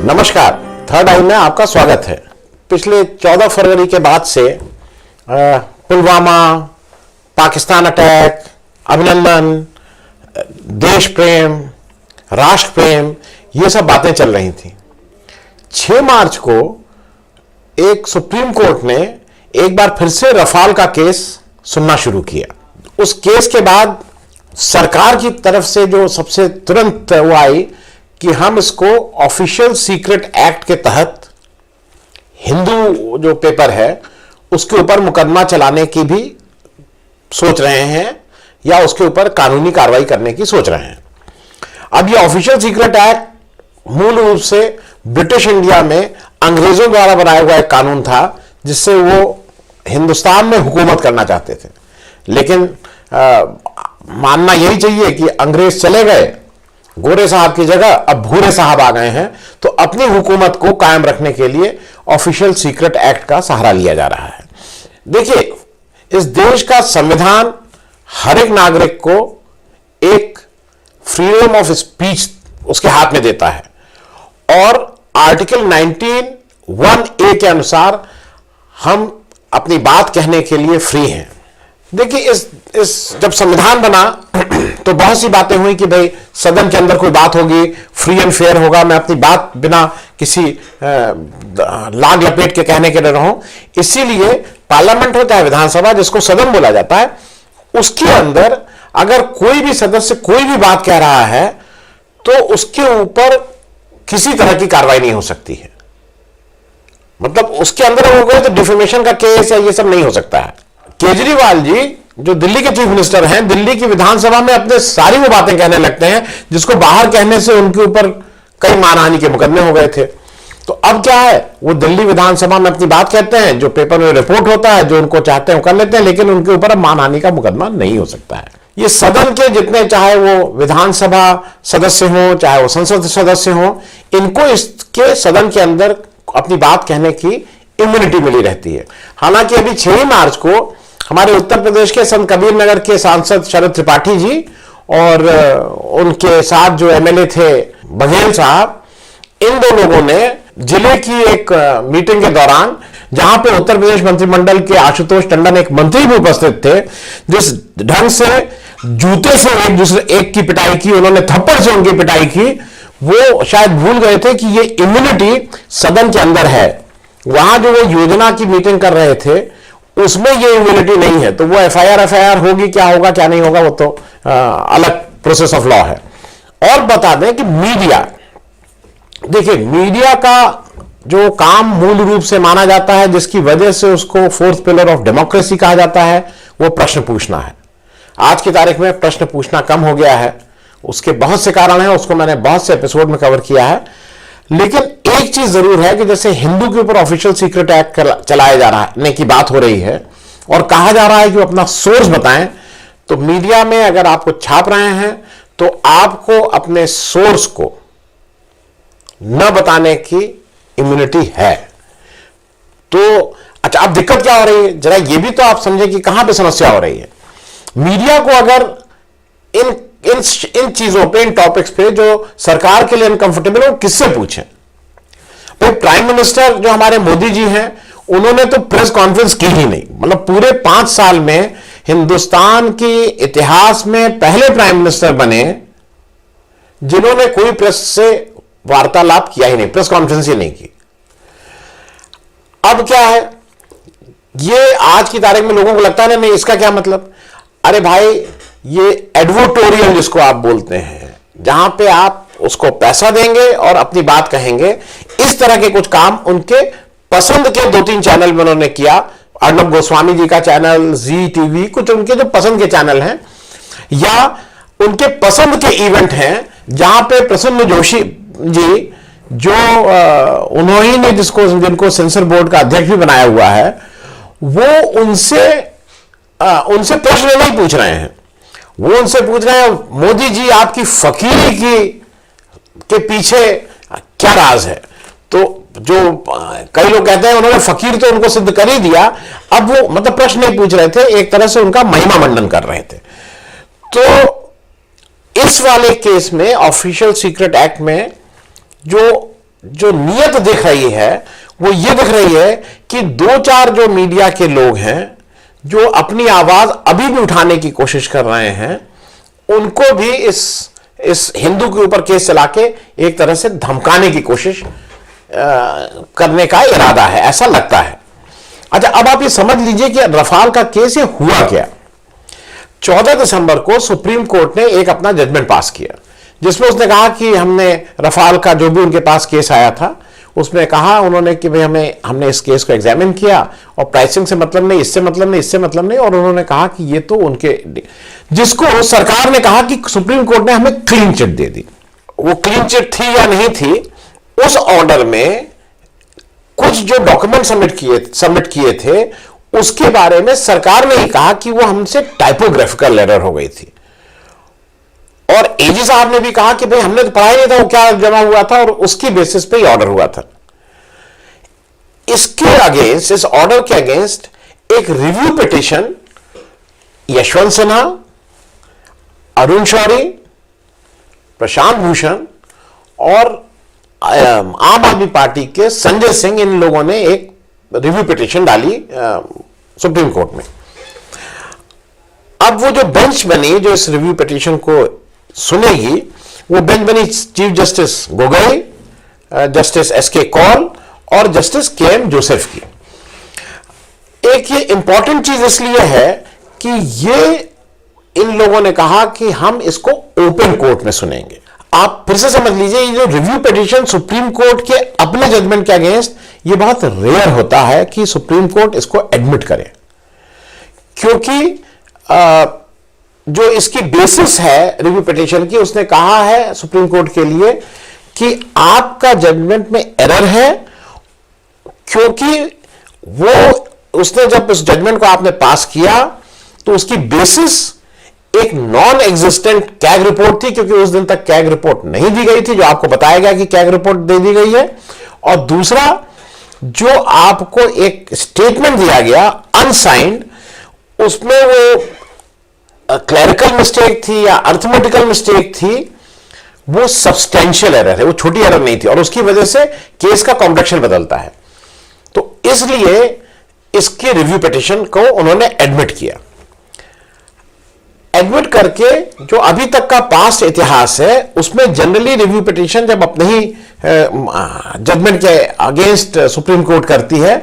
नमस्कार, थर्ड आई में आपका स्वागत है। पिछले 14 फरवरी के बाद से पुलवामा, पाकिस्तान अटैक, अभिनंदन, देश प्रेम, राष्ट्र प्रेम, ये सब बातें चल रही थी। 6 मार्च को एक सुप्रीम कोर्ट ने एक बार फिर से रफाल का केस सुनना शुरू किया। उस केस के बाद सरकार की तरफ से जो सबसे तुरंत वो आई कि हम इसको ऑफिशियल सीक्रेट एक्ट के तहत हिंदू जो पेपर है उसके ऊपर मुकदमा चलाने की भी सोच रहे हैं या उसके ऊपर कानूनी कार्रवाई करने की सोच रहे हैं। अब ये ऑफिशियल सीक्रेट एक्ट मूल रूप से ब्रिटिश इंडिया में अंग्रेजों द्वारा बनाया हुआ एक कानून था जिससे वो हिंदुस्तान में हुकूमत करना चाहते थे। लेकिन मानना यही चाहिए कि अंग्रेज चले गए, गोरे साहब की जगह अब भूरे साहब आ गए हैं, तो अपनी हुकूमत को कायम रखने के लिए ऑफिशियल सीक्रेट एक्ट का सहारा लिया जा रहा है। देखिए, इस देश का संविधान हर एक नागरिक को एक फ्रीडम ऑफ स्पीच उसके हाथ में देता है और आर्टिकल 19(1)(a) के अनुसार हम अपनी बात कहने के लिए फ्री हैं। देखिए, इस जब संविधान बना तो बहुत सी बातें हुई कि भाई सदन के अंदर कोई बात होगी, फ्री एंड फेयर होगा, मैं अपनी बात बिना किसी लाग लपेट के कहने के लिए रहूं। इसीलिए पार्लियामेंट होता है, विधानसभा जिसको सदन बोला जाता है, उसके अंदर अगर कोई भी सदस्य कोई भी बात कह रहा है तो उसके ऊपर किसी तरह की कार्रवाई नहीं हो सकती है। मतलब उसके अंदर हो गए तो डिफेमेशन का केस या ये सब नहीं हो सकता है। केजरीवाल जी जो दिल्ली के चीफ मिनिस्टर हैं, दिल्ली की विधानसभा में अपने सारी वो बातें कहने लगते हैं जिसको बाहर कहने से उनके ऊपर कई मानहानि के मुकदमे हो गए थे। तो अब क्या है, वो दिल्ली विधानसभा में अपनी बात कहते हैं, जो पेपर में रिपोर्ट होता है, जो उनको चाहते हैं वो कर लेते हैं, लेकिन उनके ऊपर अब मानहानि का मुकदमा नहीं हो सकता है। ये सदन के जितने, चाहे वो विधानसभा सदस्य हो चाहे वो संसद सदस्य हो, इनको इसके सदन के अंदर अपनी बात कहने की इम्यूनिटी मिली रहती है। हालांकि अभी 6 मार्च को हमारे उत्तर प्रदेश के संत कबीर नगर के सांसद शरद त्रिपाठी जी और उनके साथ जो एमएलए थे बघेल साहब, इन दो लोगों ने जिले की एक मीटिंग के दौरान, जहां पे उत्तर प्रदेश मंत्रिमंडल के आशुतोष टंडन एक मंत्री भी उपस्थित थे, जिस ढंग से जूते से एक की पिटाई की, उन्होंने थप्पड़ से उनकी पिटाई की, वो शायद भूल गए थे कि ये इम्यूनिटी सदन के अंदर है। वहां जो वो योजना की मीटिंग कर रहे थे उसमें ये इम्यूनिटी नहीं है, तो वो एफआईआर होगी, क्या होगा क्या नहीं होगा वो तो अलग प्रोसेस ऑफ लॉ है। और बता दें कि मीडिया, देखिए मीडिया का जो काम मूल रूप से माना जाता है, जिसकी वजह से उसको 4th पिलर ऑफ डेमोक्रेसी कहा जाता है, वो प्रश्न पूछना है। आज की तारीख में प्रश्न पूछना कम हो गया है, उसके बहुत से कारण हैं, उसको मैंने बहुत से एपिसोड में कवर किया है। लेकिन एक चीज जरूर है कि जैसे हिंदू के ऊपर ऑफिशियल सीक्रेट एक्ट चलाया जा रहा है की बात हो रही है और कहा जा रहा है कि वो अपना सोर्स बताएं, तो मीडिया में अगर आपको छाप रहे हैं तो आपको अपने सोर्स को न बताने की इम्यूनिटी है। तो अच्छा, अब दिक्कत क्या हो रही है, जरा ये भी तो आप समझे कि कहां पे समस्या हो रही है। मीडिया को अगर इन चीजों पे, इन टॉपिक्स पे जो सरकार के लिए अनकंफर्टेबल है, किससे पूछें। भाई प्राइम मिनिस्टर जो हमारे मोदी जी हैं, उन्होंने तो प्रेस कॉन्फ्रेंस की ही नहीं। मतलब पूरे 5 साल में हिंदुस्तान के इतिहास में पहले प्राइम मिनिस्टर बने जिन्होंने कोई प्रेस से वार्तालाप किया ही नहीं, प्रेस कॉन्फ्रेंस ही नहीं की। अब क्या है, ये आज की तारीख में लोगों को लगता है नहीं, इसका क्या मतलब। अरे भाई, ये एडवोटोरियल जिसको आप बोलते हैं, जहां पे आप उसको पैसा देंगे और अपनी बात कहेंगे, इस तरह के कुछ काम उनके पसंद के 2-3 चैनल में उन्होंने किया। अर्नब गोस्वामी जी का चैनल, जी टीवी, कुछ उनके जो पसंद के चैनल हैं या उनके पसंद के इवेंट हैं, जहां पे प्रसन्न जोशी जी, जो उन्होंने जिनको सेंसर बोर्ड का अध्यक्ष भी बनाया हुआ है, वो उनसे प्रश्न नहीं पूछ रहे हैं। वो उनसे पूछ रहे हैं, मोदी जी आपकी फकीरी के पीछे क्या राज है। तो जो कई लोग कहते हैं उन्होंने फकीर तो उनको सिद्ध कर ही दिया, अब वो मतलब प्रश्न नहीं पूछ रहे थे, एक तरह से उनका महिमा मंडन कर रहे थे। तो इस वाले केस में ऑफिशियल सीक्रेट एक्ट में जो जो नीयत दिख रही है वो ये दिख रही है कि दो चार जो मीडिया के लोग हैं जो अपनी आवाज अभी भी उठाने की कोशिश कर रहे हैं, उनको भी इस हिंदू के ऊपर केस चला के एक तरह से धमकाने की कोशिश करने का इरादा है, ऐसा लगता है। अच्छा, अब आप ये समझ लीजिए कि रफाल का केस ये हुआ क्या। 14 दिसंबर को सुप्रीम कोर्ट ने एक अपना जजमेंट पास किया जिसमें उसने कहा कि हमने रफाल का जो भी उनके पास केस आया था उसमें कहा उन्होंने कि भाई हमने इस केस को एग्जामिन किया और प्राइसिंग से मतलब नहीं, इससे मतलब नहीं, इससे मतलब नहीं, और उन्होंने कहा कि ये तो उनके, जिसको सरकार ने कहा कि सुप्रीम कोर्ट ने हमें क्लीन चिट दे दी। वो क्लीन चिट थी या नहीं थी, उस ऑर्डर में कुछ जो डॉक्यूमेंट सबमिट किए थे उसके बारे में सरकार ने ही कहा कि वो हमसे टाइपोग्राफिकल एरर हो गई थी, और एजी साहब ने भी कहा कि भाई हमने तो पढ़ा ही नहीं था वो क्या जमा हुआ था, और उसकी बेसिस पे ही ऑर्डर हुआ था। इसके अगेंस्ट, इस ऑर्डर के अगेंस्ट एक रिव्यू पिटिशन यशवंत सिन्हा, अरुण शौरी, प्रशांत भूषण और आम आदमी पार्टी के संजय सिंह, इन लोगों ने एक रिव्यू पिटिशन डाली सुप्रीम कोर्ट में। अब वो जो बेंच बनी जो इस रिव्यू पिटिशन को सुनेगी, वो बेंच बनी chief justice Gogoi, justice SK Kaul और जस्टिस केएम जोसेफ की। एक ये इंपॉर्टेंट चीज इसलिए है कि ये इन लोगों ने कहा कि हम इसको ओपन कोर्ट में सुनेंगे। आप फिर से समझ लीजिए, ये जो रिव्यू पिटिशन सुप्रीम कोर्ट के अपने जजमेंट के अगेंस्ट, ये बहुत रेयर होता है कि सुप्रीम कोर्ट इसको एडमिट करे, क्योंकि जो इसकी बेसिस है रिव्यू पिटिशन की, उसने कहा है सुप्रीम कोर्ट के लिए कि आपका जजमेंट में एरर है, क्योंकि वो उसने जब उस जजमेंट को आपने पास किया तो उसकी बेसिस एक नॉन एग्जिस्टेंट कैग रिपोर्ट थी, क्योंकि उस दिन तक कैग रिपोर्ट नहीं दी गई थी, जो आपको बताया गया कि कैग रिपोर्ट दे दी गई है। और दूसरा, जो आपको एक स्टेटमेंट दिया गया अनसाइंड, उसमें वो क्लरिकल मिस्टेक थी या अर्थमेटिकल मिस्टेक थी, वो सब्सटेंशियल एरर है, वो छोटी एरर नहीं थी, और उसकी वजह से केस का कॉम्प्लेक्शन बदलता है। तो इसलिए इसके रिव्यू पिटिशन को उन्होंने एडमिट किया। एडमिट करके जो अभी तक का पास्ट इतिहास है उसमें जनरली रिव्यू पिटिशन जब अपने ही जजमेंट के अगेंस्ट सुप्रीम कोर्ट करती है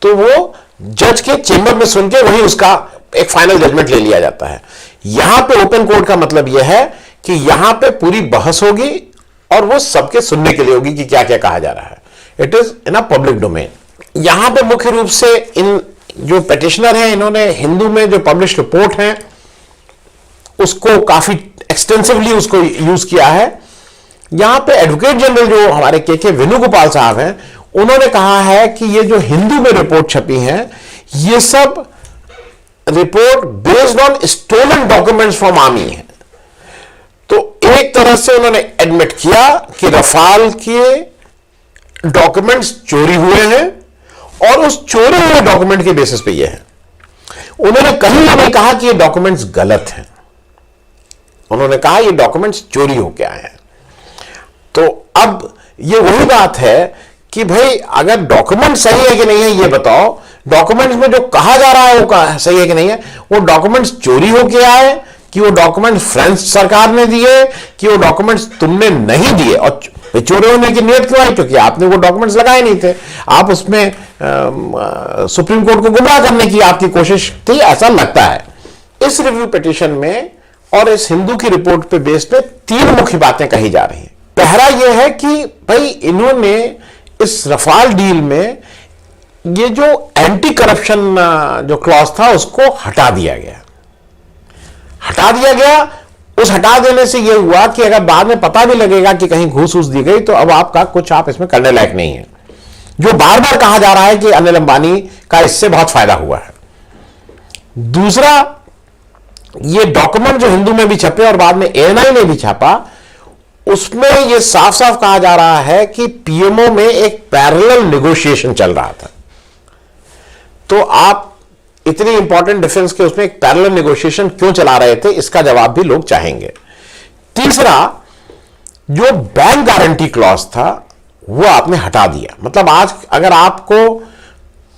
तो वो जज के चेंबर में सुन के वही उसका एक फाइनल जजमेंट ले लिया जाता है। यहां पे ओपन कोर्ट का मतलब यह है कि यहां पे पूरी बहस होगी और वो सबके सुनने के लिए होगी कि क्या क्या कहा जा रहा है। It is in a public domain. यहां पे मुख्य रूप से इन जो पिटिशनर हैं, इन्होंने हिंदू में जो पब्लिश रिपोर्ट है उसको काफी एक्सटेंसिवली उसको यूज किया है। यहां पे एडवोकेट जनरल जो हमारे के वेणुगोपाल साहब हैं, उन्होंने कहा है कि ये जो हिंदू में रिपोर्ट छपी है ये सब report based on stolen documents from army है। तो एक तरह से उन्होंने एडमिट किया कि रफाल के डॉक्यूमेंट्स चोरी हुए हैं और उस चोरी हुए डॉक्यूमेंट के बेसिस पे ये है। उन्होंने कहीं नहीं कहा कि ये डॉक्यूमेंट्स गलत हैं, उन्होंने कहा ये डॉक्यूमेंट्स चोरी होके आए हैं। तो अब ये वही बात है कि भाई अगर डॉक्यूमेंट सही है कि नहीं है ये बताओ, डॉक्यूमेंट्स में जो कहा जा रहा है वो सही है कि नहीं है, वो डॉक्यूमेंट्स चोरी होके आए कि वो डॉक्यूमेंट फ्रेंच सरकार ने दिए कि वो डॉक्यूमेंट्स तुमने नहीं दिए। और चोरी होने की नियत क्यों आई? क्योंकि आपने वो डॉक्यूमेंट्स लगाए नहीं थे, आप उसमें सुप्रीम कोर्ट को गुमराह करने की आपकी कोशिश थी, ऐसा लगता है। इस रिव्यू पिटिशन में और इस हिंदू की रिपोर्ट पे बेस पे तीन मुख्य बातें कही जा रही हैं। पहला यह है कि भाई इन्होंने इस रफाल डील में ये जो एंटी करप्शन जो क्लॉज था उसको हटा दिया गया। उस हटा देने से यह हुआ कि अगर बाद में पता भी लगेगा कि कहीं घूस दी गई तो अब आपका कुछ आप इसमें करने लायक नहीं है। जो बार बार कहा जा रहा है कि अनिल अंबानी का इससे बहुत फायदा हुआ है। दूसरा, ये डॉक्यूमेंट जो हिंदू में भी छपे और बाद में एएनआई ने भी छापा, उसमें यह साफ साफ कहा जा रहा है कि पीएमओ में एक पैरेलल नेगोशिएशन चल रहा था। तो आप इतनी इंपॉर्टेंट डिफरेंस के उसमें एक पैरेलल नेगोशिएशन क्यों चला रहे थे, इसका जवाब भी लोग चाहेंगे। तीसरा, जो बैंक गारंटी क्लॉज था वो आपने हटा दिया। मतलब आज अगर आपको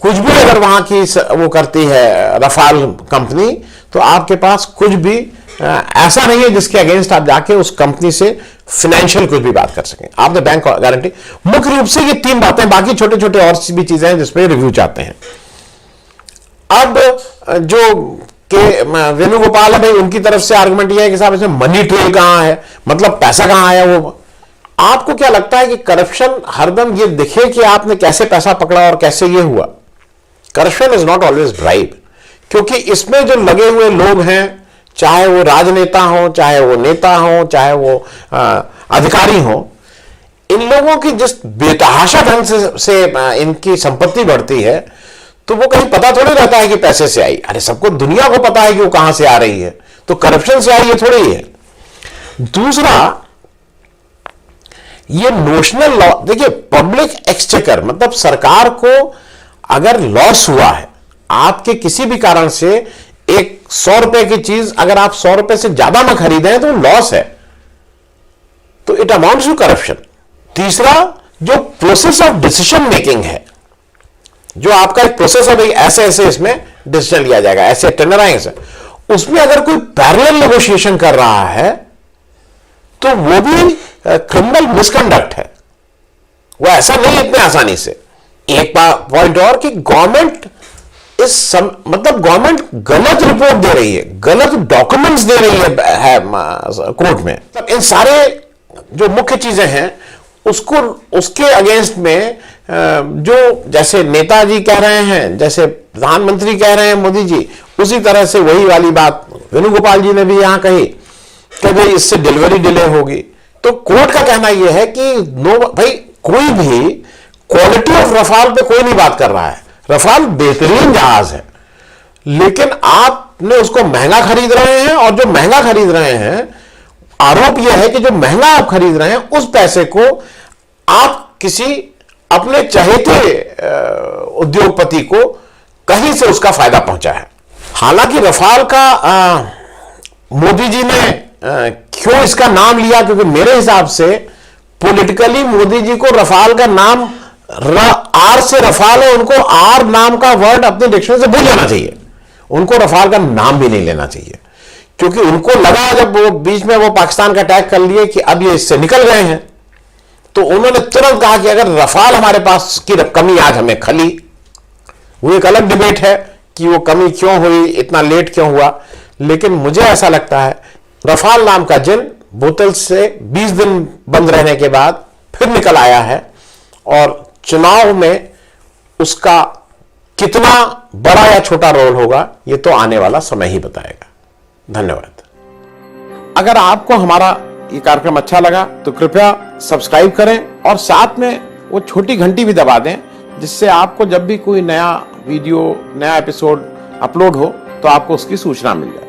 कुछ भी अगर वहां की वो करती है रफाल कंपनी, तो आपके पास कुछ भी ऐसा नहीं है जिसके अगेंस्ट आप जाके उस कंपनी से फाइनेंशियल कुछ भी बात कर सकें। आपने बैंक गारंटी, मुख्य रूप से ये 3 बातें, बाकी छोटे छोटे और भी चीजें हैं जिसपे रिव्यू चाहते हैं। अब जो के वेणुगोपाल है भाई, उनकी तरफ से आर्गुमेंट यह है कि साहब इसमें मनी ट्रेल कहां है, मतलब पैसा कहां आया। वो आपको क्या लगता है कि करप्शन हरदम ये दिखे कि आपने कैसे पैसा पकड़ा और कैसे ये हुआ? Corruption is not always bribe, क्योंकि इसमें जो लगे हुए लोग हैं, चाहे वो राजनेता हो, चाहे वो नेता हो, चाहे वो अधिकारी हो, इन लोगों की जिस बेतहाशा ढंग से इनकी संपत्ति बढ़ती है, तो वो कहीं पता थोड़ी रहता है कि पैसे से आई। अरे सबको, दुनिया को पता है कि वो कहां से आ रही है, तो करप्शन से आई ये थोड़ी है। दूसरा, ये नोशनल लॉ, देखिए पब्लिक एक्सचेकर मतलब सरकार को अगर लॉस हुआ है, आपके किसी भी कारण से एक 100 रुपए की चीज अगर आप 100 रुपए से ज्यादा में खरीदे हैं तो लॉस है, तो इट अमाउंट्स टू करप्शन। तीसरा, जो प्रोसेस ऑफ डिसीजन मेकिंग है, जो आपका एक प्रोसेस है, भाई ऐसे ऐसे इसमें डिसीजन लिया जाएगा, ऐसे टेंडर आएंगे, उसमें अगर कोई पैरेलल नेगोशिएशन कर रहा है तो वो भी क्रिमिनल मिसकंडक्ट है। वो ऐसा नहीं है इतने आसानी से। एक पॉइंट और कि गवर्नमेंट मतलब गवर्नमेंट गलत रिपोर्ट दे रही है, गलत डॉक्यूमेंट्स दे रही है कोर्ट में। इन सारे जो मुख्य चीजें हैं उसको, उसके अगेंस्ट में जो जैसे नेताजी कह रहे हैं, जैसे प्रधानमंत्री कह रहे हैं मोदी जी, उसी तरह से वही वाली बात वेणुगोपाल जी ने भी यहां कही कि भाई इससे डिलीवरी डिले होगी। तो कोर्ट का कहना यह है कि नो भाई, कोई भी क्वालिटी ऑफ रफाल पे कोई नहीं बात कर रहा है। रफाल बेहतरीन जहाज है, लेकिन आपने उसको महंगा खरीद रहे हैं, और जो महंगा खरीद रहे हैं, आरोप यह है कि जो महंगा आप खरीद रहे हैं उस पैसे को आप किसी अपने चहेते उद्योगपति को कहीं से उसका फायदा पहुंचा है। हालांकि रफाल का मोदी जी ने क्यों इसका नाम लिया, क्योंकि मेरे हिसाब से पॉलिटिकली मोदी जी को रफाल का नाम आर से रफाल है, उनको आर नाम का वर्ड अपने डिक्शनरी से भूल जाना चाहिए। उनको रफाल का नाम भी नहीं लेना चाहिए, क्योंकि उनको लगा जब वो बीच में वो पाकिस्तान का अटैक कर लिए कि अब ये इससे निकल गए हैं, तो उन्होंने तुरंत कहा कि अगर रफाल हमारे पास की कमी आज हमें खली। वो एक अलग डिबेट है कि वो कमी क्यों हुई, इतना लेट क्यों हुआ, लेकिन मुझे ऐसा लगता है रफाल नाम का जिन बोतल से 20 दिन बंद रहने के बाद फिर निकल आया है, और चुनाव में उसका कितना बड़ा या छोटा रोल होगा ये तो आने वाला समय ही बताएगा। धन्यवाद। अगर आपको हमारा ये कार्यक्रम अच्छा लगा तो कृपया सब्सक्राइब करें, और साथ में वो छोटी घंटी भी दबा दें, जिससे आपको जब भी कोई नया वीडियो, नया एपिसोड अपलोड हो तो आपको उसकी सूचना मिल जाए।